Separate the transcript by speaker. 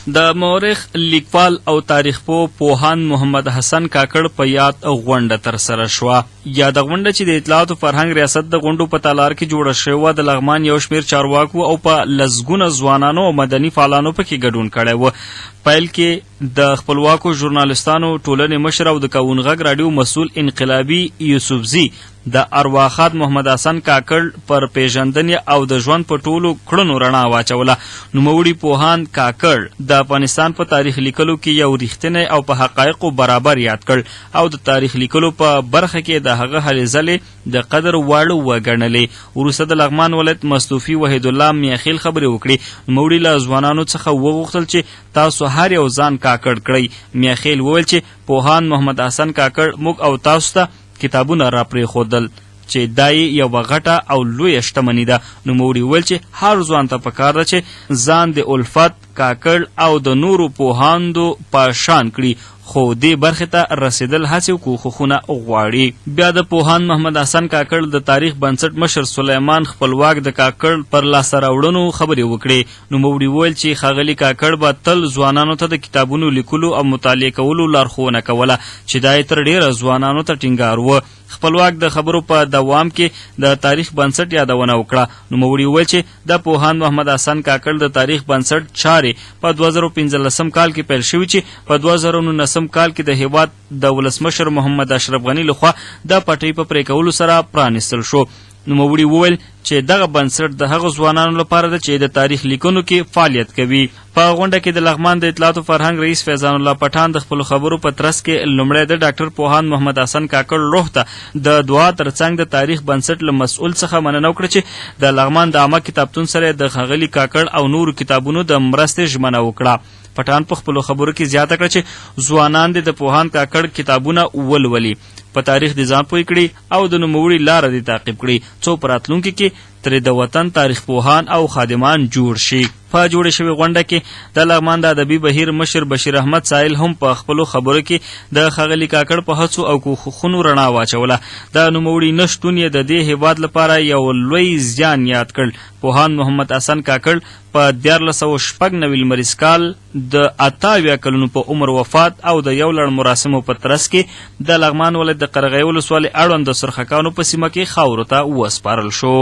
Speaker 1: د مورخ لیکوال او تاریخ پوهان محمد حسن کاکړ په یاد غونډه ترسره شوه. یا د غونډه چې د اطلاعات او فرهنګ ریاست د غونډو په تالار کې جوړه شوې وه، د لغمان یو شمېر چارواکو او په لسګونه ځوانانو او مدني فعالانو پکې ګډون کړی و. پیل کې د خپلواکو ژورنالستانو ټولنې مشر او د کاون غږ راډیو مسؤل انقلابي یوسفزي د ارواښاد محمد حسن کاکړ پر پیژندنې او د ژوند په ټولو کړنو رڼا واچوله. نوموړي پوهان کاکړ د افغانستان په تاریخ لیکلو کې یو رښتینی او په حقایقو برابر یاد کړ او د تاریخ لیکلو په برخه کې د هغه هلې ځلې د قدر وړ وګڼلې. وروسته د لغمان ولایت مصطفی وحید الله میاخیل خبرې وکړې. نوموړي له ځوانانو څخه وغوښتل چې تاسو هر یو ځان کاکړ کړئ. میاخیل وویل چې پوهان محمد حسن کاکړ موږ او تاسو ته کتابونه را پرېښودل چې دا یې یوه غټه او لویه شتمني ده. نوموړي وویل چې هر ځوان ته پکار ده چې ځان د الفت، کاکړ او د نورو پوهاندو په شان کړي، خو دې برخې ته رسېدل هڅې او کوښښونه غواړي. بیا د پوهان محمد حسن کاکړ د تاریخ بنسټ مشر سلیمان خپلواک د کاکړ پر لاسته راوړنو خبرې وکړې. نوموړي وویل چې ښاغلي کاکړ به تل ځوانانو ته د کتابونو لیکلو او مطالعې کولو لارښوونه کوله چې دا یې تر ډېره ځوانانو ته ټینګار و. خپلواک د خبرو په دوام کې د تاریخ بنسټ یادونه وکړه. نوموړي وویل چې د پوهان محمد حسن کاکړ د تاریخ بنسټ چارې په 2015 کال کې پیل شوي چې په 2019 کال کې د هیواد د ولسمشر محمد اشرف غني لخوا د پټۍ په پرې کولو سره پرانیستل شو. نوموړي وویل چې دغه بنسټ د هغو ځوانانو لپاره ده چې د تاریخ لیکونو کې فعالیت کوي. په غونډه کې د لغمان د اطلاعات او فرهنګ رئیس فیضان الله پټان د خپلو خبرو په ترڅ کې لومړی د ډاکټر پوهان محمد حسن کاکړ روح ته د دعا ترڅنګ د تاریخ بنسټ له مسؤل څخه مننه وکړه چې د لغمان د عامه کتابتون سره د ښاغلي کاکړ او نورو کتابونو د مرستې ژمنه وکړه. پټان په خپلو خبرو کې زیاته کړه چې ځوانان د پوهان کاکړ کتابونه ولولي، په تاریخ د ځان پوه کړي او د نوموړي لاره دې تعقیب کړي، څو په راتلونکي کې ترې د وطن تاریخ پوهان او خادمان جوړ شي. په جوړه شوې غونډه کې د لغمان د ادبي بهیر مشر بشیر احمد سایل هم په خپلو خبرو کې د ښاغلي کاکړ په هڅو او کوښښونو رڼا واچوله. د نوموړي نه شتون یې د دې هیواد لپاره یو لوی زیان یاد کړ. پوهان محمد حسن کاکړ په 1496 لمریز کال د 78 کلونو په عمر وفات او د یو لړ مراسمو په ترڅ کې د لغمان ولایت د قرغې ولسوالۍ اړوند د سرخکانو په سیمه کې خاورو ته وسپارل شو.